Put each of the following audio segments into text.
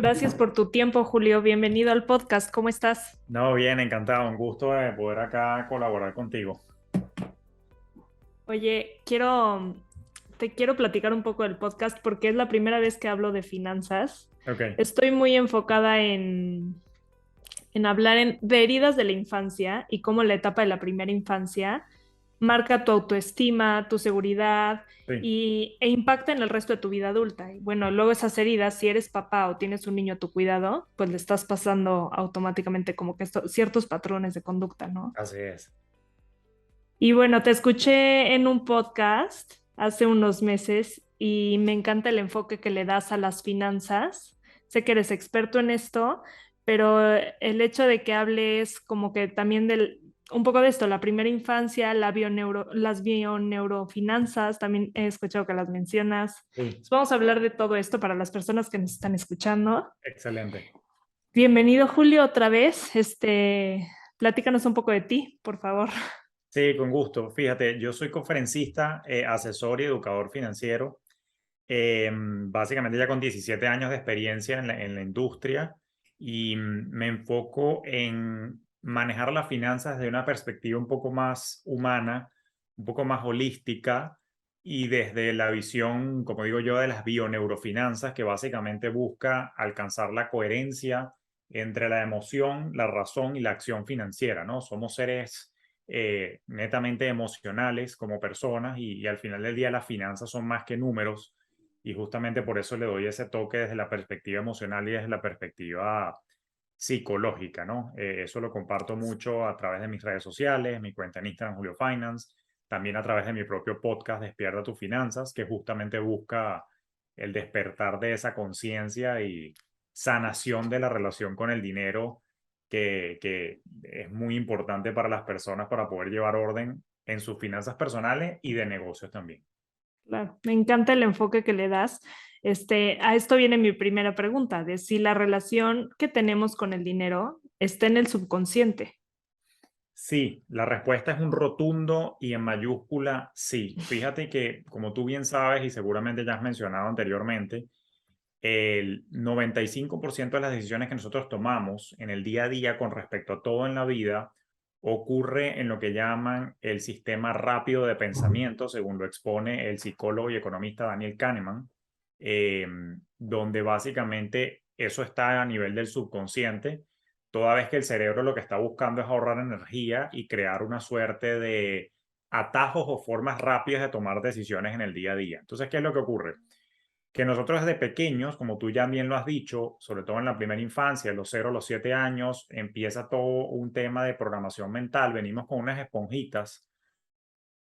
Gracias por tu tiempo, Julio. Bienvenido al podcast. ¿Cómo estás? No, bien, encantado, un gusto de poder acá colaborar contigo. Oye, te quiero platicar un poco del podcast porque es la primera vez que hablo de finanzas. Ok, Estoy muy enfocada en hablar de heridas de la infancia y cómo la etapa de la primera infancia marca tu autoestima, tu seguridad sí, e impacta en el resto de tu vida adulta. Y bueno, luego esas heridas, si eres papá o tienes un niño a tu cuidado, pues le estás pasando automáticamente como que ciertos patrones de conducta, ¿no? así es. Y bueno, te escuché en un podcast hace unos meses y me encanta el enfoque que le das a las finanzas. Sé que eres experto en esto, pero el hecho de que hables como que también un poco de esto, la primera infancia, las bioneurofinanzas, también he escuchado que las mencionas. Sí, Entonces, vamos a hablar de todo esto para las personas que nos están escuchando. excelente. Bienvenido, Julio, otra vez. Platícanos un poco de ti, por favor. Sí, con gusto. Fíjate, yo soy conferencista, asesor y educador financiero. Básicamente ya con 17 años de experiencia en la industria y me enfoco en manejar las finanzas desde una perspectiva un poco más humana, un poco más holística y desde la visión, como digo yo, de las bioneurofinanzas, que básicamente busca alcanzar la coherencia entre la emoción, la razón y la acción financiera, ¿no? Somos seres netamente emocionales como personas y al final del día las finanzas son más que números y justamente por eso le doy ese toque desde la perspectiva emocional y desde la perspectiva psicológica, ¿no? Eso lo comparto mucho a través de mis redes sociales, mi cuenta en Instagram, Julio Finance, también a través de mi propio podcast, Despierta tus finanzas, que justamente busca el despertar de esa conciencia y sanación de la relación con el dinero que es muy importante para las personas para poder llevar orden en sus finanzas personales y de negocios también. Claro, me encanta el enfoque que le das. A esto viene mi primera pregunta, de si la relación que tenemos con el dinero está en el subconsciente. Sí, la respuesta es un rotundo y en mayúscula sí. Fíjate que, como tú bien sabes y seguramente ya has mencionado anteriormente, el 95% de las decisiones que nosotros tomamos en el día a día con respecto a todo en la vida ocurre en lo que llaman el sistema rápido de pensamiento, según lo expone el psicólogo y economista Daniel Kahneman, eh, donde básicamente eso está a nivel del subconsciente, toda vez que el cerebro lo que está buscando es ahorrar energía y crear una suerte de atajos o formas rápidas de tomar decisiones en el día a día. Entonces, ¿qué es lo que ocurre? Que nosotros desde pequeños, como tú ya bien lo has dicho, sobre todo en la primera infancia, los 0 a los 7 años, empieza todo un tema de programación mental. Venimos con unas esponjitas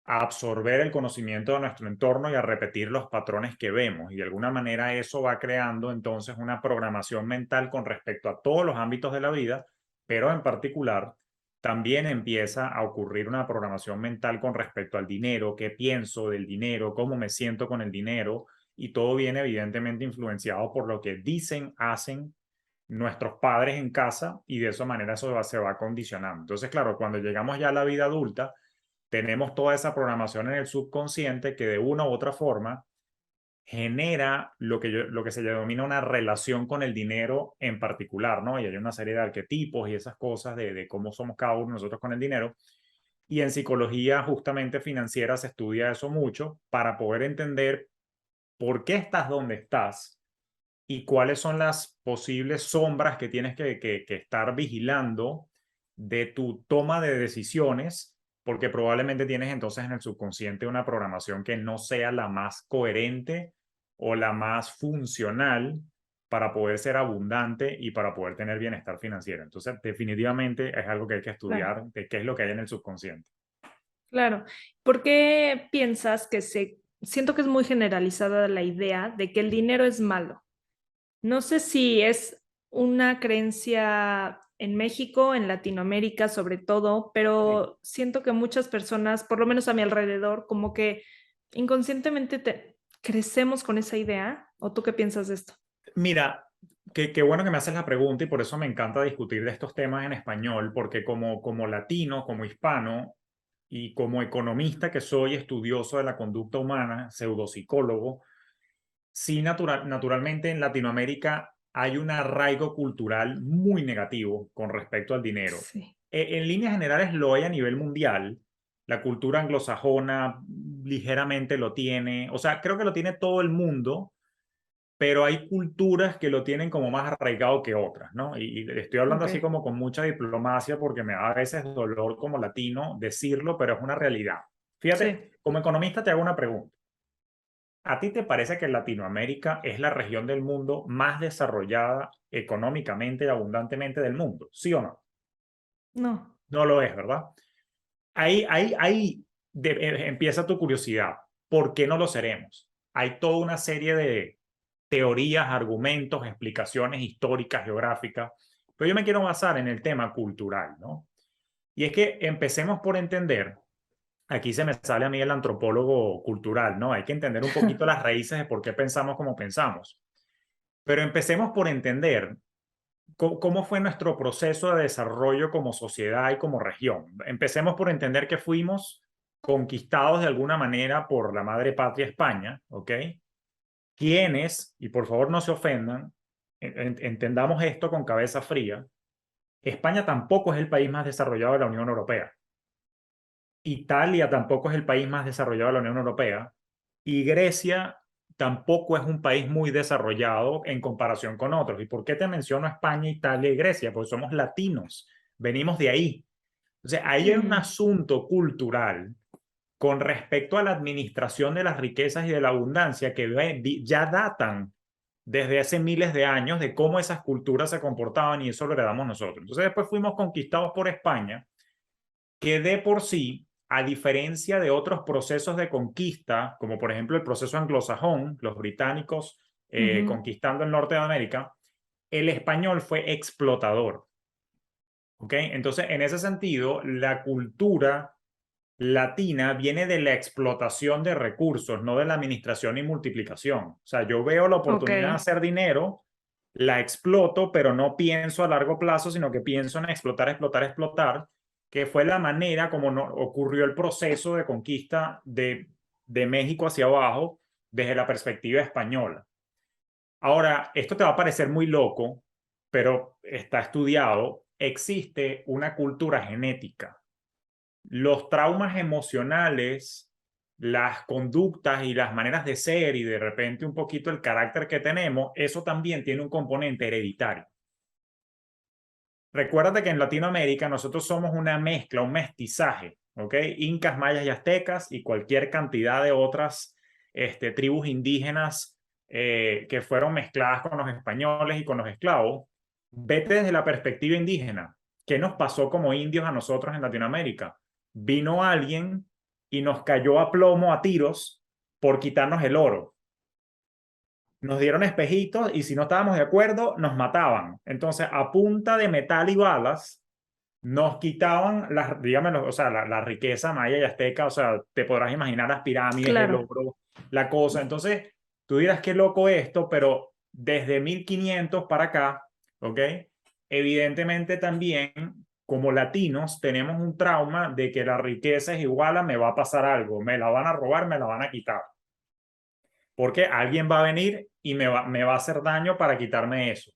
a absorber el conocimiento de nuestro entorno y a repetir los patrones que vemos. Y de alguna manera eso va creando entonces una programación mental con respecto a todos los ámbitos de la vida, pero en particular también empieza a ocurrir una programación mental con respecto al dinero, qué pienso del dinero, cómo me siento con el dinero, y todo viene evidentemente influenciado por lo que dicen, hacen nuestros padres en casa y de esa manera eso se va condicionando. Entonces, claro, cuando llegamos ya a la vida adulta, tenemos toda esa programación en el subconsciente que de una u otra forma genera lo que se denomina una relación con el dinero en particular, ¿no? Y hay una serie de arquetipos y esas cosas de cómo somos cada uno de nosotros con el dinero. Y en psicología justamente financiera se estudia eso mucho para poder entender por qué estás donde estás y cuáles son las posibles sombras que tienes que estar vigilando de tu toma de decisiones, porque probablemente tienes entonces en el subconsciente una programación que no sea la más coherente o la más funcional para poder ser abundante y para poder tener bienestar financiero. Entonces, definitivamente es algo que hay que Claro, estudiar de qué es lo que hay en el subconsciente. claro. ¿Por qué piensas siento que es muy generalizada la idea de que el dinero es malo? No sé si es una creencia en México, en Latinoamérica sobre todo, Sí. pero siento que muchas personas, por lo menos a mi alrededor, como que inconscientemente crecemos con esa idea. ¿O tú qué piensas de esto? Mira, qué bueno que me haces la pregunta y por eso me encanta discutir de estos temas en español, porque como latino, como hispano y como economista que soy, estudioso de la conducta humana, pseudopsicólogo, sí naturalmente en Latinoamérica hay un arraigo cultural muy negativo con respecto al dinero. Sí. En líneas generales lo hay a nivel mundial. La cultura anglosajona ligeramente lo tiene, o sea, creo que lo tiene todo el mundo, pero hay culturas que lo tienen como más arraigado que otras, ¿no? Y estoy hablando así Ok. como con mucha diplomacia porque me da a veces dolor como latino decirlo, pero es una realidad. Sí. Fíjate, como economista te hago una pregunta. ¿A ti te parece que Latinoamérica es la región del mundo más desarrollada económicamente y abundantemente del mundo? ¿Sí o no? No. No lo es, ¿verdad? Ahí empieza tu curiosidad. ¿Por qué no lo seremos? Hay toda una serie de teorías, argumentos, explicaciones históricas, geográficas, pero yo me quiero basar en el tema cultural, ¿no? Y es que empecemos por entender, aquí se me sale a mí el antropólogo cultural, ¿no? Hay que entender un poquito las raíces de por qué pensamos como pensamos. Pero empecemos por entender cómo fue nuestro proceso de desarrollo como sociedad y como región. Empecemos por entender que fuimos conquistados de alguna manera por la madre patria España, ¿ok? Quienes, y por favor no se ofendan, entendamos esto con cabeza fría, España tampoco es el país más desarrollado de la Unión Europea. Italia tampoco es el país más desarrollado de la Unión Europea. Y Grecia tampoco es un país muy desarrollado en comparación con otros. ¿Y por qué te menciono España, Italia y Grecia? Porque somos latinos, venimos de ahí. Entonces, ahí hay un asunto cultural con respecto a la administración de las riquezas y de la abundancia que ya datan desde hace miles de años de cómo esas culturas se comportaban y eso lo heredamos nosotros. Entonces después fuimos conquistados por España, que de por sí, a diferencia de otros procesos de conquista, como por ejemplo el proceso anglosajón, los británicos conquistando el norte de América, el español fue explotador. ¿Ok? Entonces, en ese sentido, la cultura latina viene de la explotación de recursos, no de la administración y multiplicación. O sea, yo veo la Ok. oportunidad de hacer dinero, la exploto, pero no pienso a largo plazo, sino que pienso en explotar, explotar, explotar, que fue la manera como ocurrió el proceso de conquista de México hacia abajo desde la perspectiva española. Ahora, esto te va a parecer muy loco, pero está estudiado. Existe una cultura genética. Los traumas emocionales, las conductas y las maneras de ser y de repente un poquito el carácter que tenemos, eso también tiene un componente hereditario. Recuérdate que en Latinoamérica nosotros somos una mezcla, un mestizaje, ¿ok? Incas, mayas y aztecas y cualquier cantidad de otras tribus indígenas que fueron mezcladas con los españoles y con los esclavos. Vete desde la perspectiva indígena. ¿Qué nos pasó como indios a nosotros en Latinoamérica? Vino alguien y nos cayó a plomo a tiros por quitarnos el oro. Nos dieron espejitos y si no estábamos de acuerdo, nos mataban. Entonces, a punta de metal y balas, nos quitaban o sea, la riqueza maya y azteca. O sea, te podrás imaginar las pirámides, el Claro. oro, la cosa. Entonces, tú dirás qué loco esto, pero desde 1500 para acá, ¿ok? Evidentemente también, como latinos, tenemos un trauma de que la riqueza es igual a me va a pasar algo, me la van a robar, me la van a quitar porque alguien va a venir y me va a hacer daño para quitarme eso.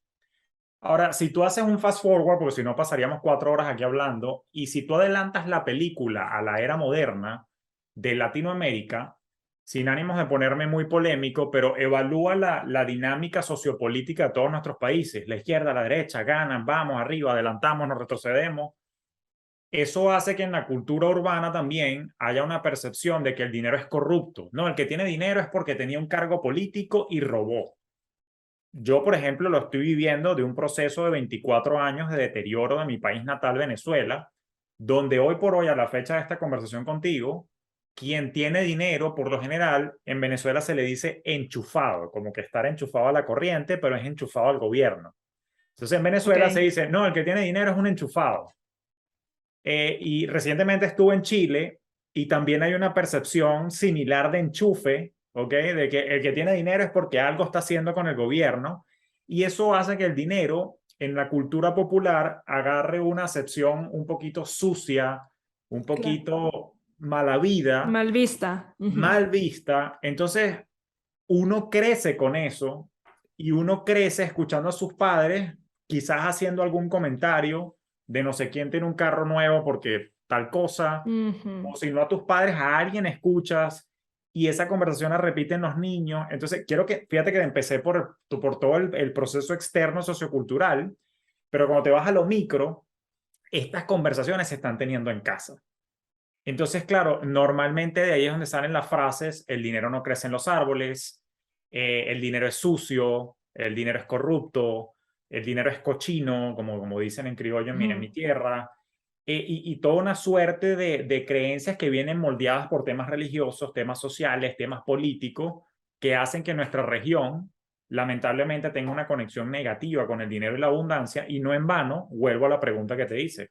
Ahora, si tú haces un fast forward, porque si no pasaríamos 4 horas aquí hablando, y si tú adelantas la película a la era moderna de Latinoamérica, sin ánimos de ponerme muy polémico, pero evalúa la dinámica sociopolítica de todos nuestros países, la izquierda, la derecha, ganan, vamos arriba, adelantamos, nos retrocedemos. Eso hace que en la cultura urbana también haya una percepción de que el dinero es corrupto. No, el que tiene dinero es porque tenía un cargo político y robó. Yo, por ejemplo, lo estoy viviendo de un proceso de 24 años de deterioro de mi país natal, Venezuela, donde hoy por hoy, a la fecha de esta conversación contigo, quien tiene dinero, por lo general, en Venezuela se le dice enchufado, como que estar enchufado a la corriente, pero es enchufado al gobierno. Entonces en Ok. Venezuela se dice, no, el que tiene dinero es un enchufado. Y recientemente estuve en Chile y también hay una percepción similar de enchufe, ¿ok? De que el que tiene dinero es porque algo está haciendo con el gobierno y eso hace que el dinero en la cultura popular agarre una acepción un poquito sucia, un Claro. poquito mala vida, Mal vista. Ujú. mal vista. Entonces, uno crece con eso y uno crece escuchando a sus padres, quizás haciendo algún comentario de no sé quién tiene un carro nuevo porque tal cosa, o si no a tus padres, a alguien escuchas y esa conversación la repiten los niños. Entonces, fíjate que empecé por todo el proceso externo sociocultural, pero cuando te vas a lo micro, estas conversaciones se están teniendo en casa. Entonces, claro, normalmente de ahí es donde salen las frases: el dinero no crece en los árboles, el dinero es sucio, el dinero es corrupto, el dinero es cochino, como dicen en criollo en mi tierra, y toda una suerte de creencias que vienen moldeadas por temas religiosos, temas sociales, temas políticos, que hacen que nuestra región lamentablemente tenga una conexión negativa con el dinero y la abundancia, y no en vano, vuelvo a la pregunta que te hice.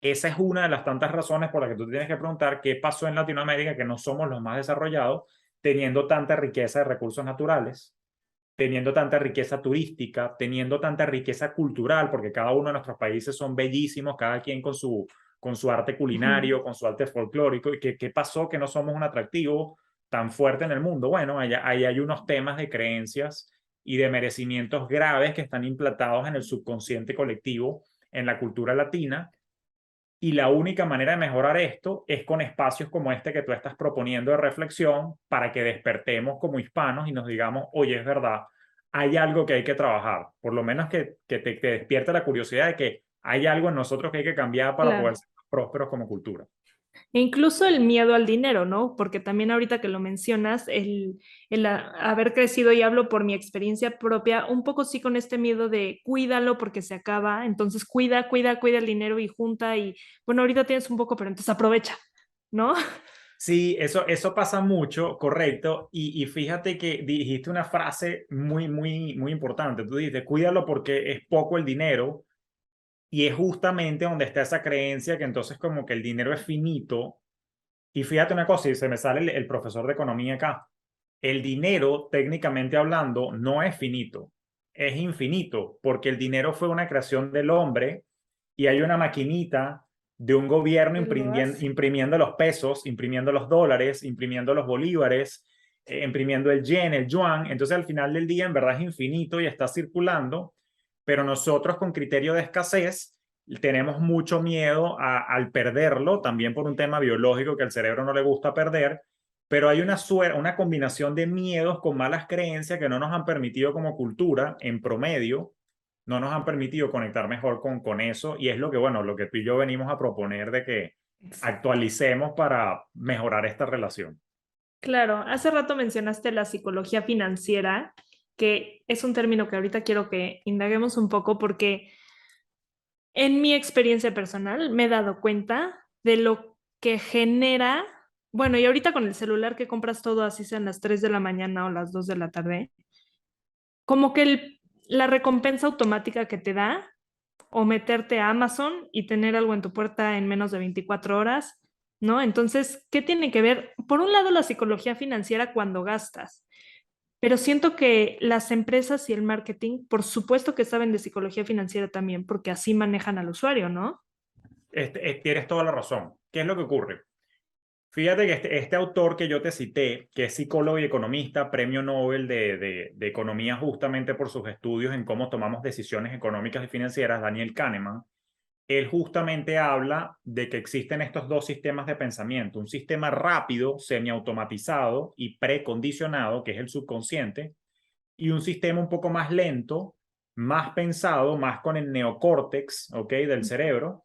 Esa es una de las tantas razones por las que tú tienes que preguntar qué pasó en Latinoamérica, que no somos los más desarrollados, teniendo tanta riqueza de recursos naturales, teniendo tanta riqueza turística, teniendo tanta riqueza cultural, porque cada uno de nuestros países son bellísimos, cada quien con su arte culinario, con su arte folclórico. ¿Y qué pasó que no somos un atractivo tan fuerte en el mundo? Bueno, ahí hay unos temas de creencias y de merecimientos graves que están implantados en el subconsciente colectivo, en la cultura latina, y la única manera de mejorar esto es con espacios como este que tú estás proponiendo de reflexión, para que despertemos como hispanos y nos digamos, oye, es verdad, hay algo que hay que trabajar. Por lo menos que te despierte la curiosidad de que hay algo en nosotros que hay que cambiar para poder Claro. ser más prósperos como cultura. E incluso el miedo al dinero, ¿no? Porque también ahorita que lo mencionas, haber crecido, y hablo por mi experiencia propia, un poco sí con este miedo de cuídalo porque se acaba, entonces cuida el dinero y junta, y bueno, ahorita tienes un poco, pero entonces aprovecha, ¿no? Sí, eso pasa mucho, correcto. Y fíjate que dijiste una frase muy importante. Tú dijiste, cuídalo porque es poco el dinero. Y es justamente donde está esa creencia que entonces como que el dinero es finito. Y fíjate una cosa, y se me sale el profesor de economía acá. El dinero, técnicamente hablando, no es finito, es infinito, porque el dinero fue una creación del hombre y hay una maquinita de un gobierno Que lo hace. imprimiendo los pesos, imprimiendo los dólares, imprimiendo los bolívares, imprimiendo el yen, el yuan. Entonces, al final del día, en verdad es infinito y está circulando, pero nosotros, con criterio de escasez, tenemos mucho miedo al perderlo, también por un tema biológico que al cerebro no le gusta perder, pero hay una combinación de miedos con malas creencias que no nos han permitido como cultura, en promedio, no nos han permitido conectar mejor con eso, y es lo que, bueno, lo que tú y yo venimos a proponer, de que Exacto. actualicemos para mejorar esta relación. Claro, hace rato mencionaste la psicología financiera, que es un término que ahorita quiero que indaguemos un poco, porque en mi experiencia personal me he dado cuenta de lo que genera, bueno, y ahorita con el celular que compras todo así sean las 3 de la mañana o las 2 de la tarde, como que la recompensa automática que te da, o meterte a Amazon y tener algo en tu puerta en menos de 24 horas, ¿no? Entonces, ¿qué tiene que ver? Por un lado, la psicología financiera cuando gastas, pero siento que las empresas y el marketing, por supuesto que saben de psicología financiera también, porque así manejan al usuario, ¿no? Tienes toda la razón. ¿Qué es lo que ocurre? Fíjate que este autor que yo te cité, que es psicólogo y economista, premio Nobel de Economía justamente por sus estudios en cómo tomamos decisiones económicas y financieras, Daniel Kahneman, él justamente habla de que existen estos dos sistemas de pensamiento: un sistema rápido, semiautomatizado y precondicionado, que es el subconsciente, y un sistema un poco más lento, más pensado, más con el neocórtex, ¿ok?, del cerebro,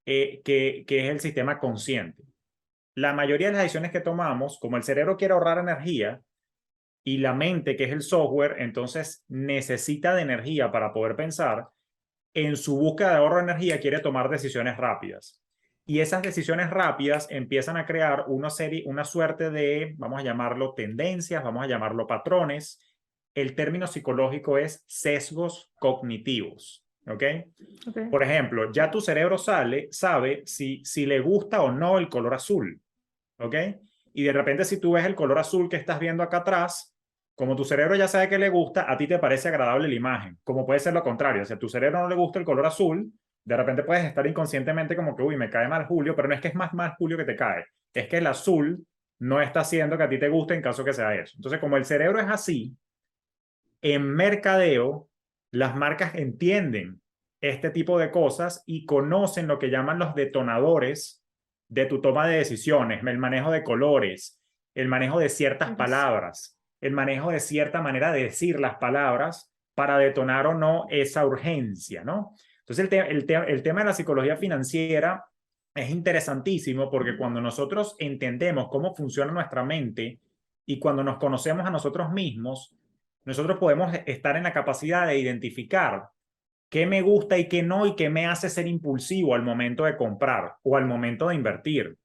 que es el sistema consciente. La mayoría de las decisiones que tomamos, como el cerebro quiere ahorrar energía y la mente, que es el software, entonces necesita de energía para poder pensar, en su búsqueda de ahorro de energía quiere tomar decisiones rápidas. Y esas decisiones rápidas empiezan a crear una suerte de, vamos a llamarlo tendencias, vamos a llamarlo patrones. El término psicológico es sesgos cognitivos. ¿Ok? Okay. Por ejemplo, ya tu cerebro sabe si le gusta o no el color azul. ¿Ok? Y de repente, si tú ves el color azul que estás viendo acá atrás, como tu cerebro ya sabe que le gusta, a ti te parece agradable la imagen. Como puede ser lo contrario, o sea, a tu cerebro no le gusta el color azul, de repente puedes estar inconscientemente como que, uy, me cae mal Julio, pero no es que es más mal Julio que te cae, es que el azul no está haciendo que a ti te guste en caso que sea eso. Entonces, como el cerebro es así, en mercadeo, las marcas entienden este tipo de cosas y conocen lo que llaman los detonadores de tu toma de decisiones, el manejo de colores, el manejo de ciertas palabras, el manejo de cierta manera de decir las palabras para detonar o no esa urgencia, ¿no? Entonces, el tema de la psicología financiera es interesantísimo porque cuando nosotros entendemos cómo funciona nuestra mente y cuando nos conocemos a nosotros mismos, nosotros podemos estar en la capacidad de identificar qué me gusta y qué no y qué me hace ser impulsivo al momento de comprar o al momento de invertir,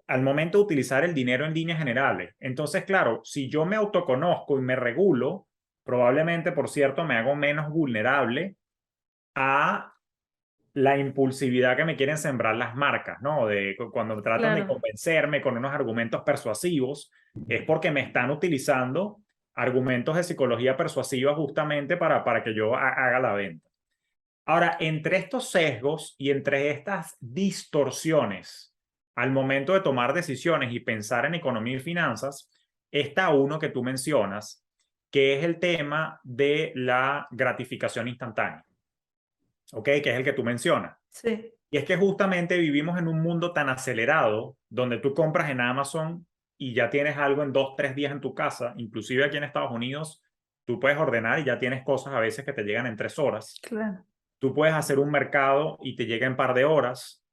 al momento de utilizar el dinero en líneas generales. Entonces, claro, si yo me autoconozco y me regulo, probablemente, por cierto, me hago menos vulnerable a la impulsividad que me quieren sembrar las marcas, ¿no? Cuando tratan de Claro. convencerme con unos argumentos persuasivos, es porque me están utilizando argumentos de psicología persuasiva justamente para que yo haga la venta. Ahora, entre estos sesgos y entre estas distorsiones al momento de tomar decisiones y pensar en economía y finanzas, está uno que tú mencionas, que es el tema de la gratificación instantánea, ¿ok? Que es el que tú mencionas. Sí. Y es que justamente vivimos en un mundo tan acelerado, donde tú compras en Amazon y ya tienes algo en 2, 3 días en tu casa, inclusive aquí en Estados Unidos, tú puedes ordenar y ya tienes cosas a veces que te llegan en 3 horas. Claro. Tú puedes hacer un mercado y te llega en par de horas.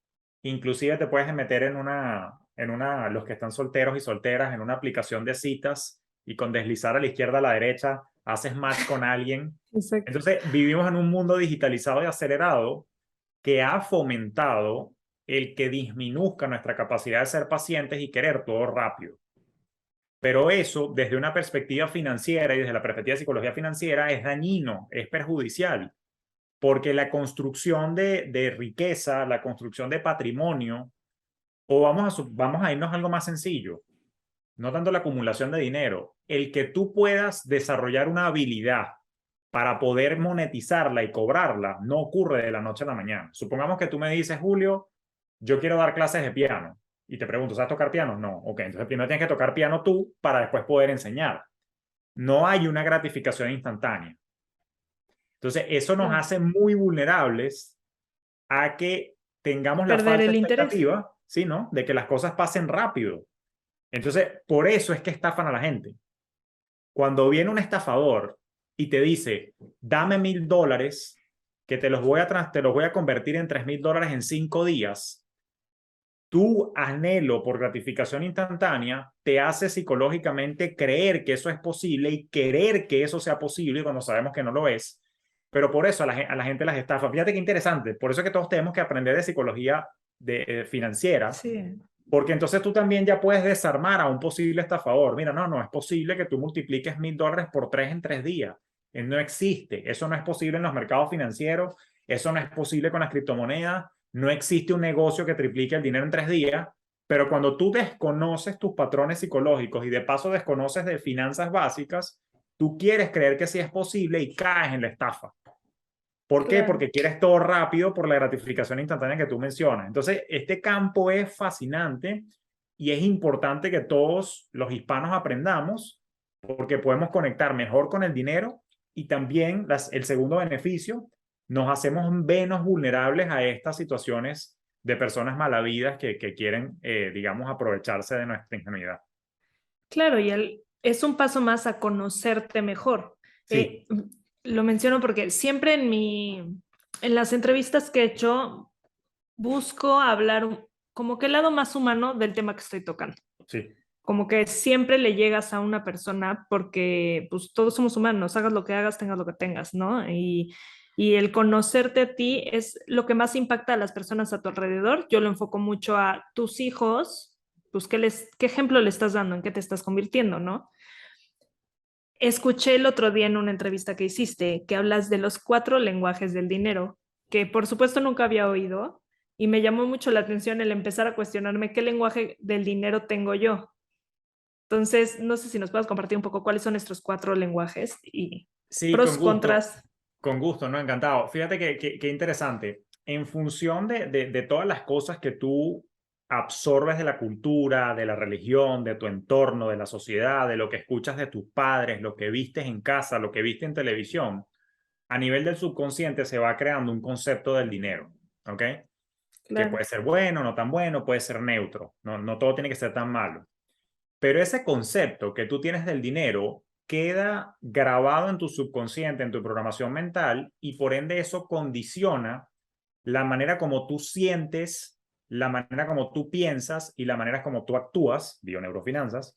Inclusive te puedes meter los que están solteros y solteras, en una aplicación de citas y con deslizar a la izquierda a la derecha, haces match con alguien. Exacto. Entonces, vivimos en un mundo digitalizado y acelerado que ha fomentado el que disminuzca nuestra capacidad de ser pacientes y querer todo rápido. Pero eso, desde una perspectiva financiera y desde la perspectiva de psicología financiera, es dañino, es perjudicial, porque la construcción de riqueza, la construcción de patrimonio, o vamos a irnos a algo más sencillo, no tanto la acumulación de dinero, el que tú puedas desarrollar una habilidad para poder monetizarla y cobrarla, no ocurre de la noche a la mañana. Supongamos que tú me dices, Julio, yo quiero dar clases de piano. Y te pregunto, ¿sabes tocar piano? No. Ok, entonces primero tienes que tocar piano tú para después poder enseñar. No hay una gratificación instantánea. Entonces, eso nos Claro. hace muy vulnerables a que tengamos la Perder falsa el interés. expectativa, ¿sí, no? De que las cosas pasen rápido. Entonces, por eso es que estafan a la gente. Cuando viene un estafador y te dice, dame $1,000 que te los voy a convertir en $3,000 en 5 días, tu anhelo por gratificación instantánea te hace psicológicamente creer que eso es posible y querer que eso sea posible cuando sabemos que no lo es. Pero por eso a la gente las estafa. Fíjate qué interesante. Por eso es que todos tenemos que aprender de psicología financiera, Sí. porque entonces tú también ya puedes desarmar a un posible estafador. Mira, no, no es posible que tú multipliques $1,000 por 3 en 3 días. No existe. Eso no es posible en los mercados financieros. Eso no es posible con las criptomonedas. No existe un negocio que triplique el dinero en 3 días. Pero cuando tú desconoces tus patrones psicológicos y de paso desconoces de finanzas básicas, tú quieres creer que sí es posible y caes en la estafa. ¿Por qué? Claro. Porque quieres todo rápido por la gratificación instantánea que tú mencionas. Entonces, este campo es fascinante y es importante que todos los hispanos aprendamos porque podemos conectar mejor con el dinero y también el segundo beneficio, nos hacemos menos vulnerables a estas situaciones de personas malavidas que quieren, digamos, aprovecharse de nuestra ingenuidad. Claro, y es un paso más a conocerte mejor. Sí, Lo menciono porque siempre en las entrevistas que he hecho, busco hablar como que el lado más humano del tema que estoy tocando. sí, Como que siempre le llegas a una persona porque pues todos somos humanos, hagas lo que hagas, tengas lo que tengas, ¿no? Y el conocerte a ti es lo que más impacta a las personas a tu alrededor. Yo lo enfoco mucho a tus hijos, pues qué ejemplo le estás dando, en qué te estás convirtiendo, ¿no? Escuché el otro día en una entrevista que hiciste que hablas de los 4 lenguajes del dinero, que por supuesto nunca había oído y me llamó mucho la atención el empezar a cuestionarme qué lenguaje del dinero tengo yo. Entonces, no sé si nos puedes compartir un poco cuáles son estos 4 lenguajes y sí, pros, contras. con gusto, ¿no? Encantado. Fíjate que interesante. En función de todas las cosas que tú absorbes de la cultura, de la religión, de tu entorno, de la sociedad, de lo que escuchas de tus padres, lo que vistes en casa, lo que viste en televisión, a nivel del subconsciente se va creando un concepto del dinero, ¿ok? Que Claro. puede ser bueno, no tan bueno, puede ser neutro, no todo tiene que ser tan malo. Pero ese concepto que tú tienes del dinero queda grabado en tu subconsciente, en tu programación mental, y por ende eso condiciona la manera como tú sientes, la manera como tú piensas y la manera como tú actúas, bioneurofinanzas,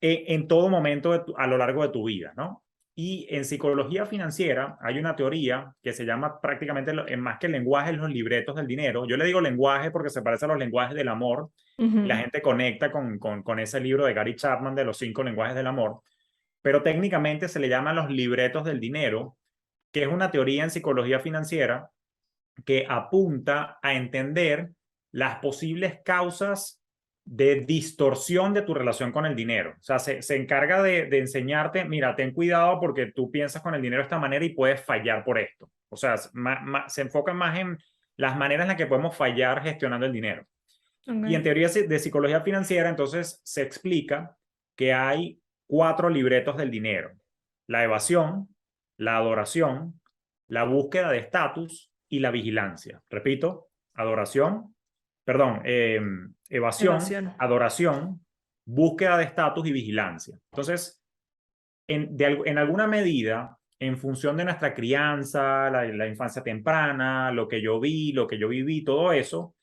en todo momento a lo largo de tu vida, ¿no? Y en psicología financiera hay una teoría que se llama prácticamente, más que el lenguaje, los libretos del dinero. Yo le digo lenguaje porque se parece a los lenguajes del amor. Y la Ujú. gente conecta con ese libro de Gary Chapman de los 5 lenguajes del amor. Pero técnicamente se le llaman los libretos del dinero, que es una teoría en psicología financiera que apunta a entender las posibles causas de distorsión de tu relación con el dinero. O sea, se encarga de enseñarte, mira, ten cuidado porque tú piensas con el dinero de esta manera y puedes fallar por esto. O sea, se enfoca más en las maneras en las que podemos fallar gestionando el dinero. Y en Ok. teoría de psicología financiera, entonces se explica que hay 4 libretos del dinero: la evasión, la adoración, la búsqueda de estatus y la vigilancia. Repito, adoración, perdón, evasión, Evasión. adoración, búsqueda de estatus y vigilancia. Entonces, en alguna medida, en función de nuestra crianza, la infancia temprana, lo que yo vi, lo que yo viví, todo eso,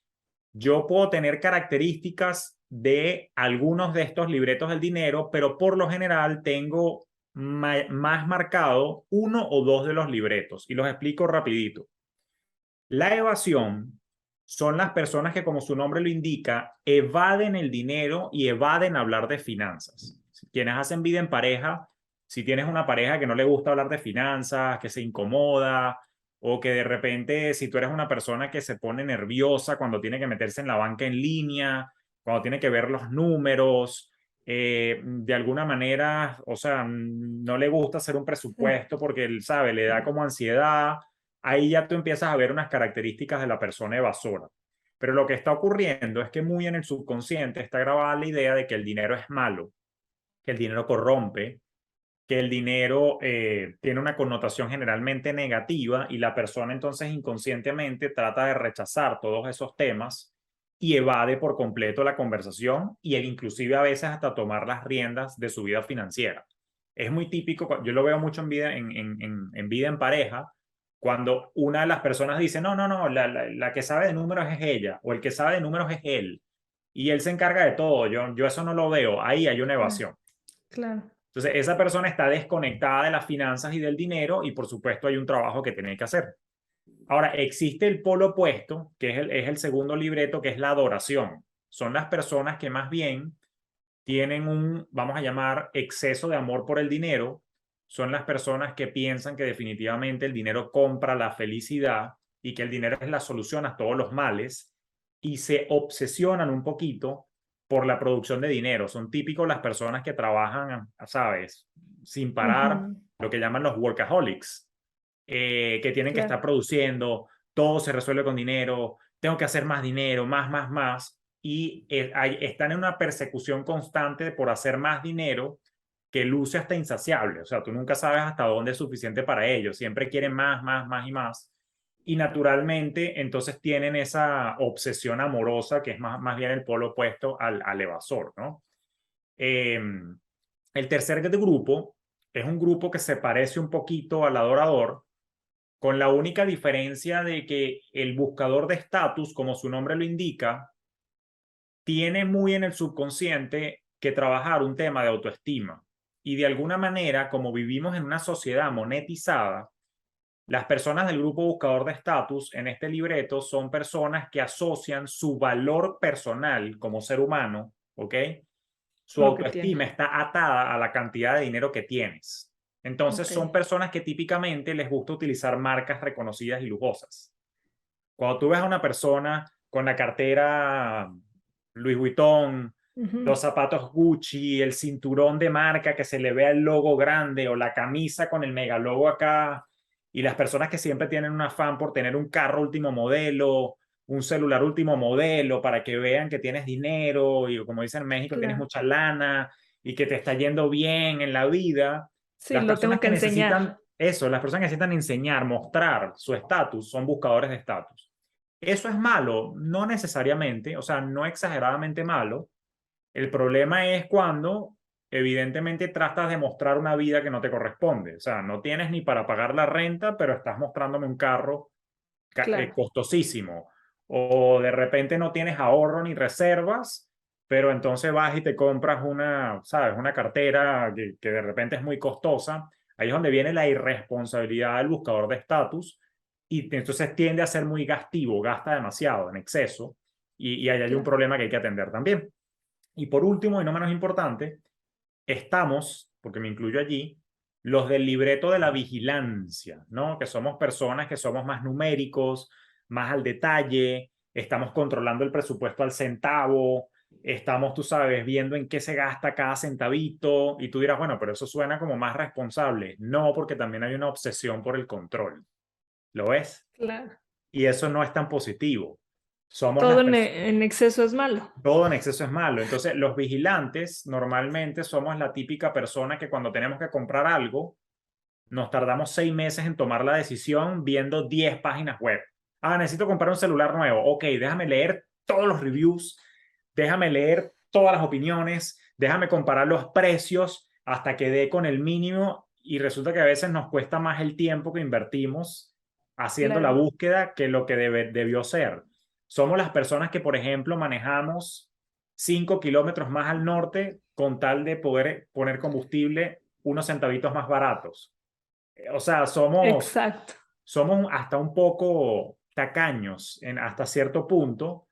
yo puedo tener características de algunos de estos libretos del dinero, pero por lo general tengo más marcado uno o dos de los libretos y los explico rapidito. La evasión son las personas que, como su nombre lo indica, evaden el dinero y evaden hablar de finanzas. Quienes hacen vida en pareja, si tienes una pareja que no le gusta hablar de finanzas, que se incomoda, o que de repente, si tú eres una persona que se pone nerviosa cuando tiene que meterse en la banca en línea, cuando tiene que ver los números, de alguna manera, o sea, no le gusta hacer un Sí. presupuesto porque él sabe, le da como ansiedad. Ahí ya tú empiezas a ver unas características de la persona evasora. Pero lo que está ocurriendo es que muy en el subconsciente está grabada la idea de que el dinero es malo, que el dinero corrompe, que el dinero tiene una connotación generalmente negativa, y la persona entonces inconscientemente trata de rechazar todos esos temas y evade por completo la conversación, y inclusive a veces hasta tomar las riendas de su vida financiera. Es muy típico, yo lo veo mucho en vida en vida en pareja, cuando una de las personas dice, no, no, no, la que sabe de números es ella, o el que sabe de números es él, y él se encarga de todo. Yo eso no lo veo, ahí hay una Claro. evasión. Claro. Entonces, esa persona está desconectada de las finanzas y del dinero, y por supuesto hay un trabajo que tiene que hacer. Ahora, existe el polo opuesto, que es el segundo libreto, que es la adoración. Son las personas que más bien tienen un, vamos a llamar, exceso de amor por el dinero. Son las personas que piensan que definitivamente el dinero compra la felicidad y que el dinero es la solución a todos los males, y se obsesionan un poquito por la producción de dinero. Son típicos las personas que trabajan, ¿sabes?, sin parar, Ujú. lo que llaman los workaholics, que tienen que estar Claro. produciendo, todo se resuelve con dinero, tengo que hacer más dinero, más, más, y están en una persecución constante por hacer más dinero que luce hasta insaciable. O sea, tú nunca sabes hasta dónde es suficiente para ellos, siempre quieren más y más. Y naturalmente, entonces tienen esa obsesión amorosa que es más bien el polo opuesto al evasor, ¿no? Eh, el tercer grupo es un grupo que se parece un poquito al adorador, con la única diferencia de que el buscador de estatus, como su nombre lo indica, tiene muy en el subconsciente que trabajar un tema de autoestima. Y de alguna manera, como vivimos en una sociedad monetizada, las personas del grupo buscador de estatus en este libreto son personas que asocian su valor personal como ser humano, ¿ok? Su Lo que tiene. autoestima está atada a la cantidad de dinero que tienes. Entonces Ok. son personas que típicamente les gusta utilizar marcas reconocidas y lujosas. Cuando tú ves a una persona con la cartera Louis Vuitton, Ujú. los zapatos Gucci, el cinturón de marca que se le vea el logo grande, o la camisa con el mega logo acá, y las personas que siempre tienen un afán por tener un carro último modelo, un celular último modelo para que vean que tienes dinero y como dicen en México, tienes Claro. mucha lana y que te está yendo bien en la vida. Sí, Las lo personas tengo que que necesitan enseñar. eso, las personas que necesitan enseñar, mostrar su estatus, son buscadores de estatus. ¿Eso es malo? No necesariamente, o sea, no exageradamente malo. El problema es cuando evidentemente tratas de mostrar una vida que no te corresponde. O sea, no tienes ni para pagar la renta, pero estás mostrándome un carro Claro, costosísimo. O de repente no tienes ahorro ni reservas, pero entonces vas y te compras una, ¿sabes? Una cartera que de repente es muy costosa. Ahí es donde viene la irresponsabilidad del buscador de estatus y entonces tiende a ser muy gastivo, gasta demasiado, en exceso, y ahí hay un claro. problema que hay que atender también. Y por último, y no menos importante, estamos, porque me incluyo allí, los del libreto de la vigilancia, ¿no? Que somos personas que somos más numéricos, más al detalle, estamos controlando el presupuesto al centavo, estamos, tú sabes, viendo en qué se gasta cada centavito, y tú dirás, bueno, pero eso suena como más responsable. No, porque también hay una obsesión por el control. ¿Lo ves? Claro. Y eso no es tan positivo. Somos Todo las personas. en exceso es malo. Todo en exceso es malo. Entonces, los vigilantes normalmente somos la típica persona que cuando tenemos que comprar algo, nos tardamos 6 meses en tomar la decisión viendo 10 páginas web. Ah, necesito comprar un celular nuevo. Ok, déjame leer todos los reviews, déjame leer todas las opiniones, déjame comparar los precios hasta que dé con el mínimo y resulta que a veces nos cuesta más el tiempo que invertimos haciendo la Claro, búsqueda que lo que debió ser. Somos las personas que, por ejemplo, manejamos 5 kilómetros más al norte con tal de poder poner combustible unos centavitos más baratos. O sea, exacto. somos hasta un poco tacaños hasta cierto punto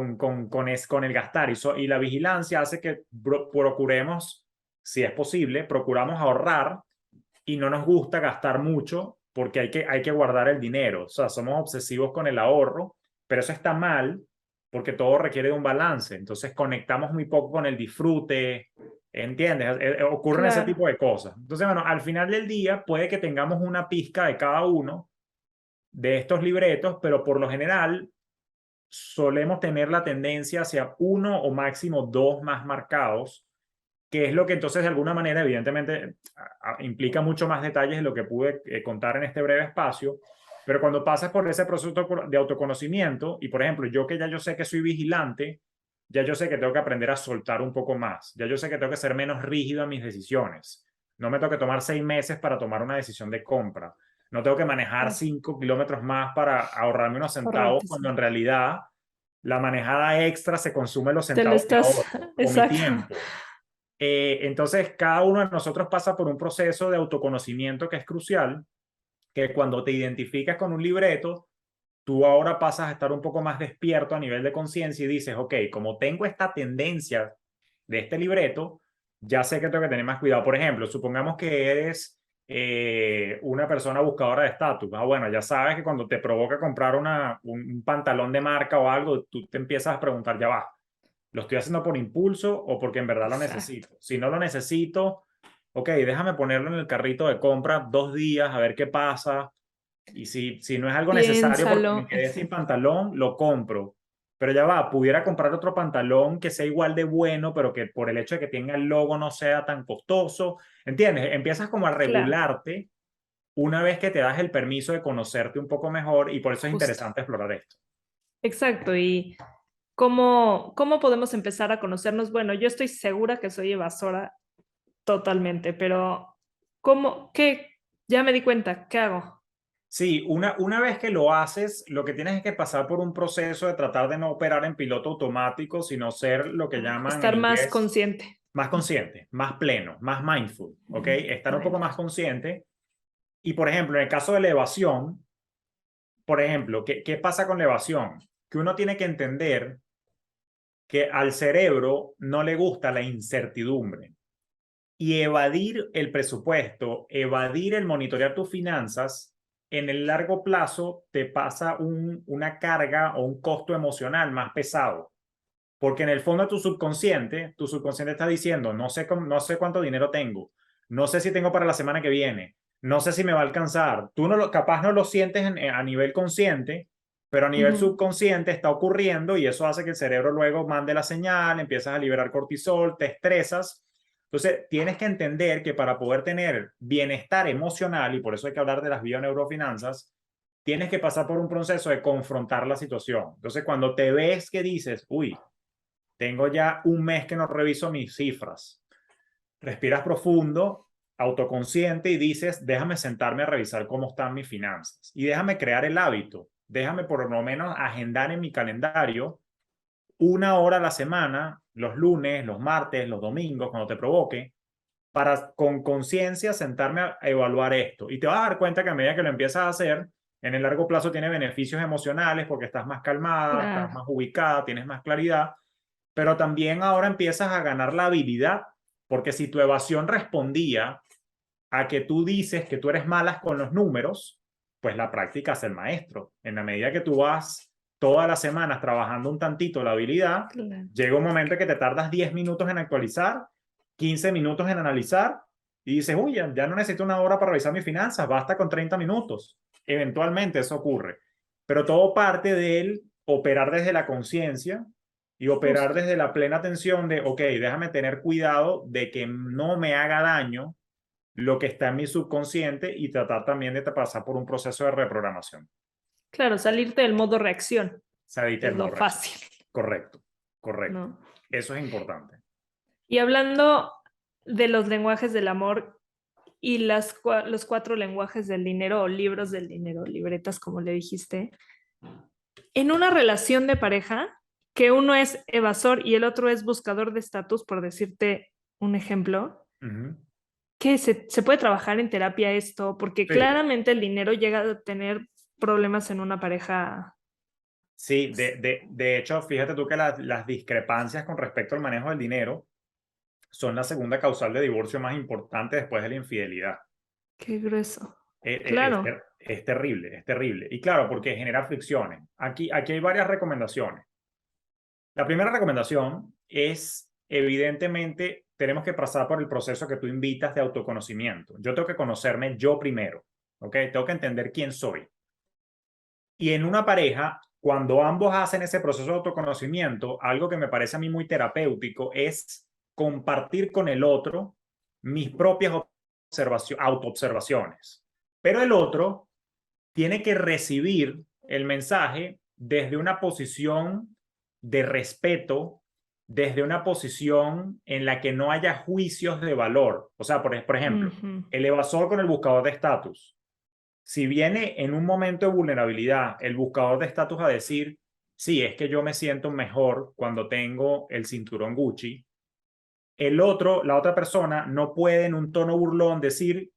con el gastar y la vigilancia hace que procuremos, si es posible, procuramos ahorrar y no nos gusta gastar mucho porque hay que guardar el dinero. O sea, somos obsesivos con el ahorro, pero eso está mal porque todo requiere de un balance. Entonces conectamos muy poco con el disfrute, ¿entiendes? Ocurren ese Claro. tipo de cosas. Entonces, bueno, al final del día puede que tengamos una pizca de cada uno de estos libretos, pero por lo general solemos tener la tendencia hacia uno o máximo dos más marcados, que es lo que entonces de alguna manera evidentemente implica mucho más detalles de lo que pude contar en este breve espacio, pero cuando pasas por ese proceso de autoconocimiento y por ejemplo yo que ya yo sé que soy vigilante, ya yo sé que tengo que aprender a soltar un poco más, ya yo sé que tengo que ser menos rígido en mis decisiones, no me tengo que tomar 6 meses para tomar una decisión de compra, no tengo que manejar Claro. 5 kilómetros más para ahorrarme unos centavos Ahorrarte, cuando sí. en realidad la manejada extra se consume los Te lo centavos que estás. ahorro o mi Exacto. tiempo. Entonces, cada uno de nosotros pasa por un proceso de autoconocimiento que es crucial, que cuando te identificas con un libreto, tú ahora pasas a estar un poco más despierto a nivel de conciencia y dices, ok, como tengo esta tendencia de este libreto, ya sé que tengo que tener más cuidado. Por ejemplo, supongamos que eres una persona buscadora de estatus. Ah, bueno, ya sabes que cuando te provoca comprar un pantalón de marca o algo, tú te empiezas a preguntar, ya va, ¿lo estoy haciendo por impulso o porque en verdad lo Exacto. necesito? Si no lo necesito, ok, déjame ponerlo en el carrito de compra 2 días a ver qué pasa. Y si no es algo necesario porque me Piénsalo. quedé sin pantalón, lo compro. Pero ya va, pudiera comprar otro pantalón que sea igual de bueno, pero que por el hecho de que tenga el logo no sea tan costoso. ¿Entiendes? Empiezas como a Claro. regularte una vez que te das el permiso de conocerte un poco mejor y por eso es Justo. interesante explorar esto. Exacto. ¿Y cómo podemos empezar a conocernos? Bueno, yo estoy segura que soy evasora totalmente, pero qué? Ya me di cuenta, ¿qué hago? Sí, una vez que lo haces, lo que tienes es que pasar por un proceso de tratar de no operar en piloto automático, sino ser lo que llaman en Estar más inglés consciente. más consciente, más pleno, más mindful, ¿ok? Estar un poco más Mindful. consciente. Y, por ejemplo, en el caso de la evasión, por ejemplo, ¿qué pasa con la evasión? Que uno tiene que entender que al cerebro no le gusta la incertidumbre. Y evadir el presupuesto, evadir el monitorear tus finanzas, en el largo plazo te pasa una carga o un costo emocional más pesado. Porque en el fondo de tu subconsciente está diciendo, no sé cuánto dinero tengo, no sé si tengo para la semana que viene, no sé si me va a alcanzar. Tú no capaz no lo sientes a nivel consciente, pero a nivel Ujú. subconsciente está ocurriendo y eso hace que el cerebro luego mande la señal, empiezas a liberar cortisol, te estresas. Entonces, tienes que entender que para poder tener bienestar emocional, y por eso hay que hablar de las bioneurofinanzas, tienes que pasar por un proceso de confrontar la situación. Entonces, cuando te ves que dices, uy, tengo ya un mes que no reviso mis cifras, respiras profundo, autoconsciente y dices, déjame sentarme a revisar cómo están mis finanzas y déjame crear el hábito, déjame por lo menos agendar en mi calendario 1 hora a la semana, los lunes, los martes, los domingos, cuando te provoque, para con conciencia sentarme a evaluar esto. Y te vas a dar cuenta que a medida que lo empiezas a hacer, en el largo plazo tiene beneficios emocionales porque estás más calmada, estás Claro. más ubicada, tienes más claridad, pero también ahora empiezas a ganar la habilidad, porque si tu evasión respondía a que tú dices que tú eres malas con los números, pues la práctica es el maestro. En la medida que tú vas todas las semanas trabajando un tantito la habilidad, Claro. llega un momento que te tardas 10 minutos en actualizar, 15 minutos en analizar y dices, uy, ya no necesito 1 hora para revisar mis finanzas, basta con 30 minutos. Eventualmente eso ocurre. Pero todo parte del operar desde la conciencia y operar Justo. desde la plena atención de, ok, déjame tener cuidado de que no me haga daño lo que está en mi subconsciente y tratar también de pasar por un proceso de reprogramación. Claro, salirte del modo reacción Se edita es el lo modo reacción. fácil, Correcto, correcto. ¿no? Eso es importante. Y hablando de los lenguajes del amor y los 4 lenguajes del dinero o libros del dinero, libretas, como le dijiste, en una relación de pareja, que uno es evasor y el otro es buscador de estatus, por decirte un ejemplo, Ujú. que se puede trabajar en terapia esto, porque Sí, claramente el dinero llega a tener problemas en una pareja. sí, de hecho, fíjate tú que las discrepancias con respecto al manejo del dinero son la segunda causal de divorcio más importante después de la infidelidad. Qué grueso. Es, Claro. es terrible, es terrible. Y claro, porque genera fricciones. Aquí hay varias recomendaciones. La primera recomendación es, evidentemente, tenemos que pasar por el proceso que tú invitas de autoconocimiento. Yo tengo que conocerme yo primero, ¿ok? Tengo que entender quién soy. Y en una pareja, cuando ambos hacen ese proceso de autoconocimiento, algo que me parece a mí muy terapéutico es compartir con el otro mis propias autoobservaciones. Pero el otro tiene que recibir el mensaje desde una posición de respeto, desde una posición en la que no haya juicios de valor. O sea, por ejemplo, Ujú. el evasor con el buscador de estatus. Si viene en un momento de vulnerabilidad el buscador de estatus a decir, sí, es que yo me siento mejor cuando tengo el cinturón Gucci, la otra persona no puede en un tono burlón decir,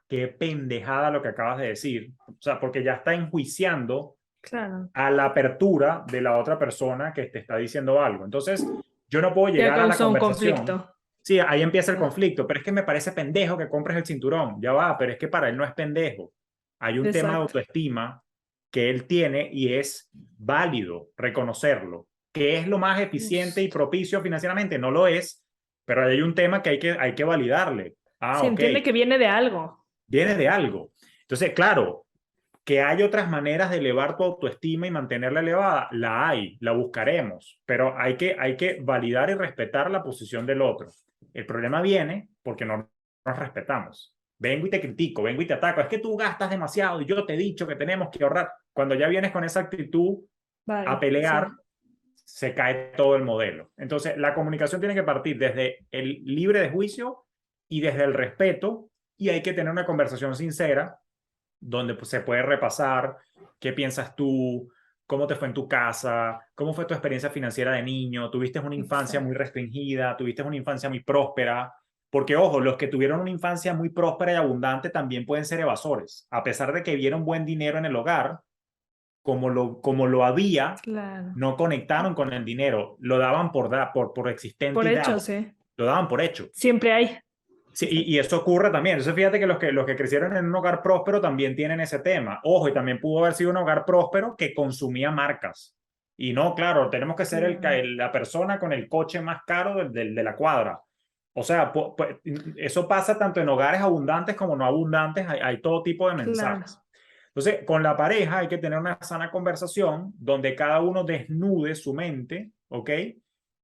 qué pendejada lo que acabas de decir. O sea, porque ya está enjuiciando Claro. a la apertura de la otra persona que te está diciendo algo. Entonces, yo no puedo Ya llegar a la causó un conversación. conflicto. Sí, ahí empieza el Ah, conflicto, pero es que me parece pendejo que compres el cinturón. Ya va, pero es que para él no es pendejo. Hay un tema de exacto. autoestima que él tiene y es válido reconocerlo. ¿Que es lo más eficiente y Justo. propicio financieramente? No lo es, pero hay un tema que hay que validarle. Ah, Sí, ok, entiende que viene de algo. viene de algo. Entonces, claro, que hay otras maneras de elevar tu autoestima y mantenerla elevada, la hay, la buscaremos, pero hay que validar y respetar la posición del otro. El problema viene porque no nos respetamos. Vengo y te critico, vengo y te ataco. Es que tú gastas demasiado y yo te he dicho que tenemos que ahorrar. Cuando ya vienes con esa actitud a Bye. pelear, Sí. se cae todo el modelo. Entonces, la comunicación tiene que partir desde el libre de juicio y desde el respeto y hay que tener una conversación sincera donde pues, se puede repasar qué piensas tú, cómo te fue en tu casa, cómo fue tu experiencia financiera de niño, tuviste una infancia muy Exacto. restringida, tuviste una infancia muy próspera, porque ojo, los que tuvieron una infancia muy próspera y abundante también pueden ser evasores, a pesar de que vieron buen dinero en el hogar, como lo había, Claro. no conectaron con el dinero, lo daban por existente Por y dado, hechos, ¿eh? lo daban por hecho. Siempre hay. Sí, y Exacto. eso ocurre también. Entonces, fíjate que los que crecieron en un hogar próspero también tienen ese tema. Ojo, y también pudo haber sido un hogar próspero que consumía marcas. Y no, claro, tenemos que ser Claro. la persona con el coche más caro de la cuadra. O sea, eso pasa tanto en hogares abundantes como no abundantes. Hay todo tipo de Claro. mensajes. Entonces, con la pareja hay que tener una sana conversación donde cada uno desnude su mente, ¿ok?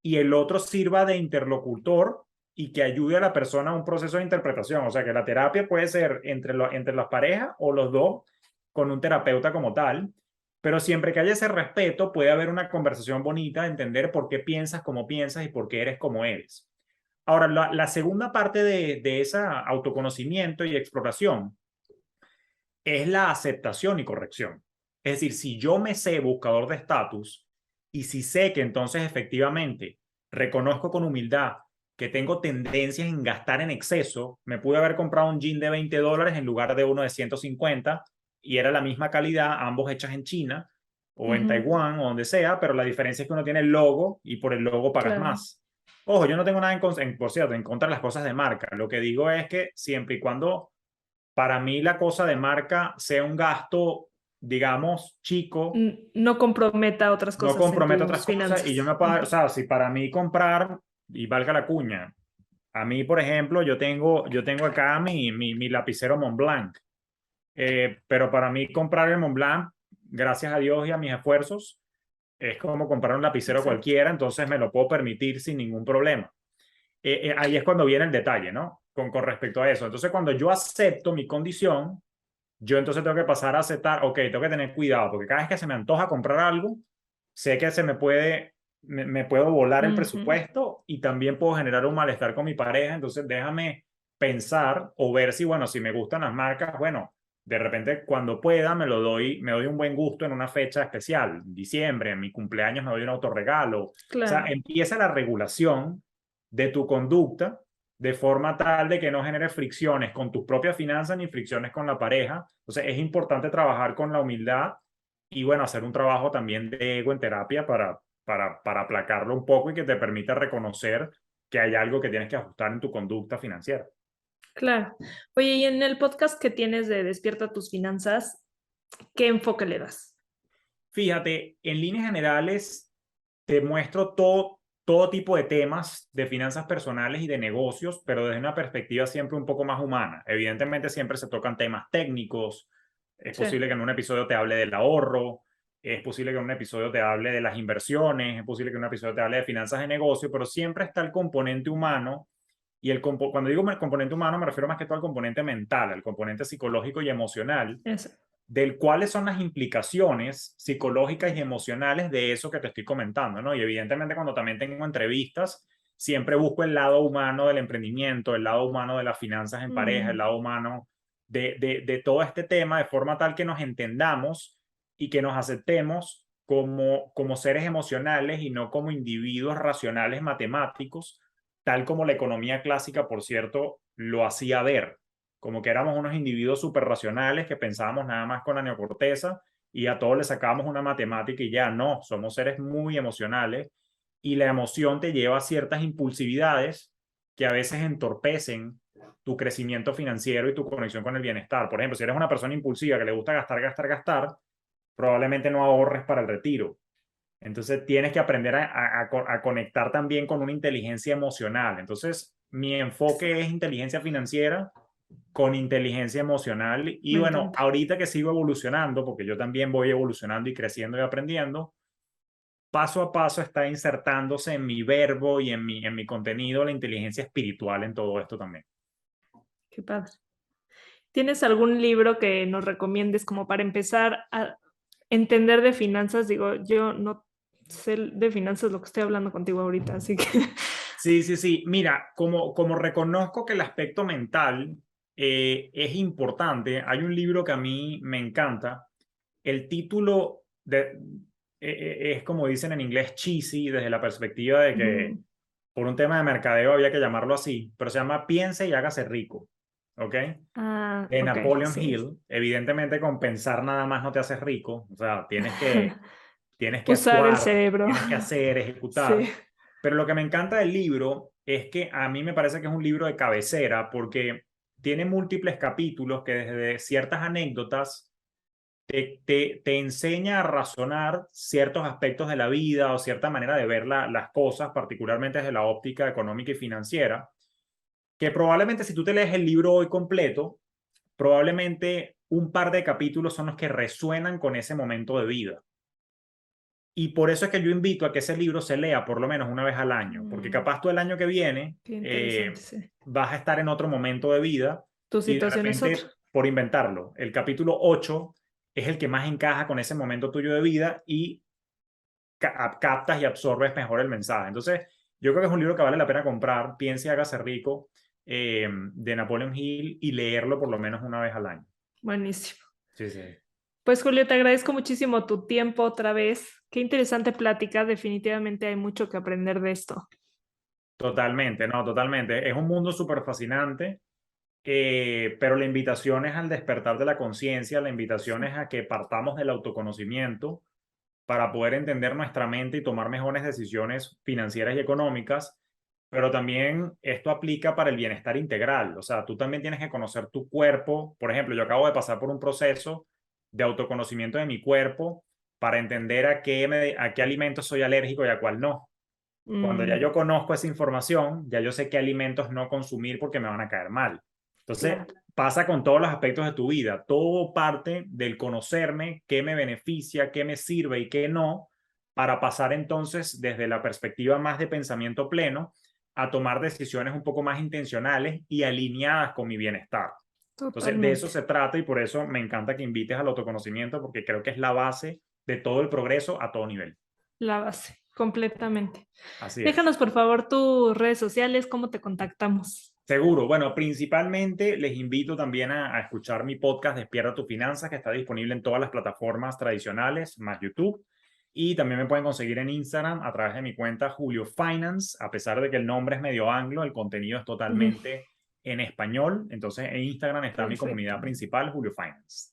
Y el otro sirva de interlocutor y que ayude a la persona a un proceso de interpretación. O sea, que la terapia puede ser entre las parejas o los dos con un terapeuta como tal, pero siempre que haya ese respeto puede haber una conversación bonita, entender por qué piensas como piensas y por qué eres como eres. Ahora, la segunda parte de ese autoconocimiento y exploración es la aceptación y corrección. Es decir, si yo me sé buscador de estatus y si sé que entonces efectivamente reconozco con humildad que tengo tendencias en gastar en exceso, me pude haber comprado un jean de $20 en lugar de uno de 150 y era la misma calidad, ambos hechas en China o en Taiwán o donde sea, pero la diferencia es que uno tiene el logo y por el logo pagas Claro. más. Ojo, yo no tengo nada por cierto, en contra de las cosas de marca. Lo que digo es que siempre y cuando para mí la cosa de marca sea un gasto, digamos, chico, No comprometa otras no cosas en compromete otras tus cosas y yo finanzas. me puedo, o sea, si para mí comprar, y valga la cuña, a mí, por ejemplo, yo tengo acá mi lapicero Montblanc, pero para mí comprar el Montblanc, gracias a Dios y a mis esfuerzos, es como comprar un lapicero Exacto. cualquiera, entonces me lo puedo permitir sin ningún problema. Ahí es cuando viene el detalle, ¿no? Con respecto a eso. Entonces, cuando yo acepto mi condición, yo entonces tengo que pasar a aceptar, ok, tengo que tener cuidado, porque cada vez que se me antoja comprar algo, sé que se me puede, me puedo volar el Ujú. presupuesto y también puedo generar un malestar con mi pareja, entonces déjame pensar o ver si, bueno, si me gustan las marcas, bueno, de repente cuando pueda me doy un buen gusto en una fecha especial, diciembre, en mi cumpleaños me doy un autorregalo, o sea, Claro. empieza la regulación de tu conducta de forma tal de que no genere fricciones con tus propias finanzas ni fricciones con la pareja. Entonces es importante trabajar con la humildad y bueno, hacer un trabajo también de ego en terapia para aplacarlo un poco y que te permita reconocer que hay algo que tienes que ajustar en tu conducta financiera. Claro. Oye, y en el podcast que tienes de Despierta tus finanzas, ¿qué enfoque le das? Fíjate, en líneas generales te muestro todo tipo de temas de finanzas personales y de negocios, pero desde una perspectiva siempre un poco más humana. Evidentemente siempre se tocan temas técnicos, es Sí. posible que en un episodio te hable del ahorro, es posible que en un episodio te hable de las inversiones, es posible que en un episodio te hable de finanzas de negocio, pero siempre está el componente humano y cuando digo el componente humano me refiero más que todo al componente mental, al componente psicológico y emocional Eso. del cuáles son las implicaciones psicológicas y emocionales de eso que te estoy comentando, ¿no? Y evidentemente cuando también tengo entrevistas, siempre busco el lado humano del emprendimiento, el lado humano de las finanzas en pareja, el Mm, lado humano de todo este tema, de forma tal que nos entendamos y que nos aceptemos como seres emocionales y no como individuos racionales matemáticos, tal como la economía clásica, por cierto, lo hacía ver como que éramos unos individuos súper racionales que pensábamos nada más con la neocorteza y a todos le sacábamos una matemática y ya no, somos seres muy emocionales y la emoción te lleva a ciertas impulsividades que a veces entorpecen tu crecimiento financiero y tu conexión con el bienestar. Por ejemplo, si eres una persona impulsiva que le gusta gastar, gastar, gastar, probablemente no ahorres para el retiro. Entonces tienes que aprender a conectar también con una inteligencia emocional. Entonces mi enfoque es inteligencia financiera con inteligencia emocional. Y me bueno, encanta. ahorita que sigo evolucionando, porque yo también voy evolucionando y creciendo y aprendiendo, paso a paso está insertándose en mi verbo y en mi contenido la inteligencia espiritual en todo esto también. Qué padre. ¿Tienes algún libro que nos recomiendes como para empezar a entender de finanzas? Digo, yo no sé de finanzas lo que estoy hablando contigo ahorita, así que Sí, sí, sí. Mira, como reconozco que el aspecto mental es importante, hay un libro que a mí me encanta. El título es como dicen en inglés cheesy desde la perspectiva de que ujú. por un tema de mercadeo había que llamarlo así, pero se llama Piense y hágase rico, ¿ok? Ah, De ok, Napoleon sí. Hill. Evidentemente con pensar nada más no te haces rico, o sea, tienes que Usar el actuar, cerebro. tienes que hacer, Sí. ejecutar. Pero lo que me encanta del libro es que a mí me parece que es un libro de cabecera porque tiene múltiples capítulos que desde ciertas anécdotas te enseña a razonar ciertos aspectos de la vida o cierta manera de ver las cosas, particularmente desde la óptica económica y financiera, que probablemente si tú te lees el libro hoy completo, probablemente un par de capítulos son los que resuenan con ese momento de vida. Y por eso es que yo invito a que ese libro se lea por lo menos una vez al año, porque capaz tú el año que viene Qué interesante, sí. vas a estar en otro momento de vida Tu y de situación es repente, otra. por inventarlo, el capítulo 8 es el que más encaja con ese momento tuyo de vida y captas y absorbes mejor el mensaje. Entonces, yo creo que es un libro que vale la pena comprar, Piense y hágase rico, de Napoleon Hill, y leerlo por lo menos una vez al año. Buenísimo. Sí, sí. Pues Julio, te agradezco muchísimo tu tiempo otra vez. Qué interesante plática. Definitivamente hay mucho que aprender de esto. Totalmente, no, totalmente. Es un mundo súper fascinante, pero la invitación es al despertar de la conciencia, la invitación es a que partamos del autoconocimiento para poder entender nuestra mente y tomar mejores decisiones financieras y económicas, pero también esto aplica para el bienestar integral. O sea, tú también tienes que conocer tu cuerpo. Por ejemplo, yo acabo de pasar por un proceso de autoconocimiento de mi cuerpo para entender a qué alimentos soy alérgico y a cuál no. Cuando ya yo conozco esa información, ya yo sé qué alimentos no consumir porque me van a caer mal. Entonces, Claro. pasa con todos los aspectos de tu vida. Todo parte del conocerme, qué me beneficia, qué me sirve y qué no, para pasar entonces desde la perspectiva más de pensamiento pleno a tomar decisiones un poco más intencionales y alineadas con mi bienestar. Entonces, de eso Totalmente. se trata y por eso me encanta que invites al autoconocimiento porque creo que es la base de todo el progreso a todo nivel. La base, completamente. Así es. Déjanos, por favor, tus redes sociales, cómo te contactamos. Seguro. Bueno, principalmente les invito también a escuchar mi podcast Despierta tu Finanzas, que está disponible en todas las plataformas tradicionales, más YouTube. Y también me pueden conseguir en Instagram a través de mi cuenta Julio Finance. A pesar de que el nombre es medio anglo, el contenido es totalmente en español. Entonces, en Instagram está mi Perfecto. comunidad principal, Julio Finance.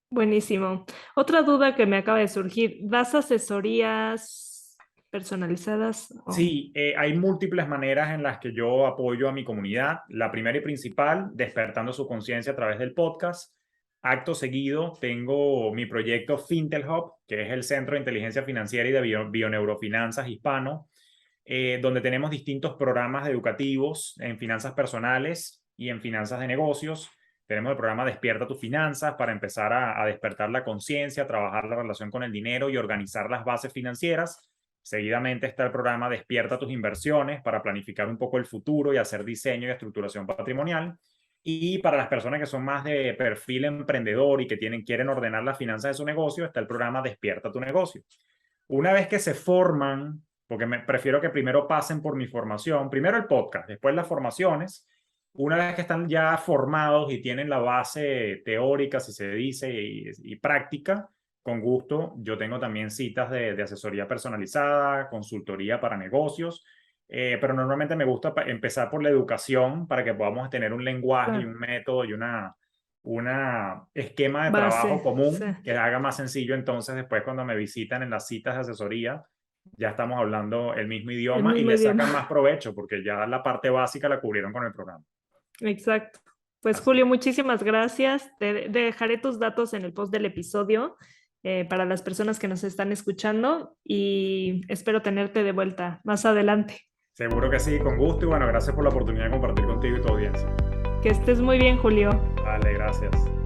Buenísimo. Otra duda que me acaba de surgir, ¿das asesorías personalizadas? Sí, hay múltiples maneras en las que yo apoyo a mi comunidad. La primera y principal, despertando su conciencia a través del podcast. Acto seguido, tengo mi proyecto Fintel Hub, que es el Centro de Inteligencia Financiera y de Bioneurofinanzas hispano, donde tenemos distintos programas educativos en finanzas personales y en finanzas de negocios. Tenemos el programa Despierta tus finanzas para empezar a despertar la conciencia, trabajar la relación con el dinero y organizar las bases financieras. Seguidamente está el programa Despierta tus inversiones para planificar un poco el futuro y hacer diseño y estructuración patrimonial. Y para las personas que son más de perfil emprendedor y que quieren ordenar las finanzas de su negocio, está el programa Despierta tu negocio. Una vez que se forman, porque prefiero que primero pasen por mi formación, primero el podcast, después las formaciones. Una vez que están ya formados y tienen la base teórica, si se dice, y práctica, con gusto, yo tengo también citas de asesoría personalizada, consultoría para negocios, pero normalmente me gusta empezar por la educación para que podamos tener un lenguaje y Claro. un método y una esquema de trabajo Base, sí. común que haga más sencillo. Entonces, después cuando me visitan en las citas de asesoría, ya estamos hablando el mismo El idioma y mismo le sacan más idioma. provecho porque ya la parte básica la cubrieron con el programa. Exacto. Pues Así Julio, es. muchísimas gracias. Te dejaré tus datos en el post del episodio para las personas que nos están escuchando y espero tenerte de vuelta más adelante. Seguro que sí, con gusto y bueno, gracias por la oportunidad de compartir contigo y tu audiencia. Que estés muy bien, Julio. Vale, gracias.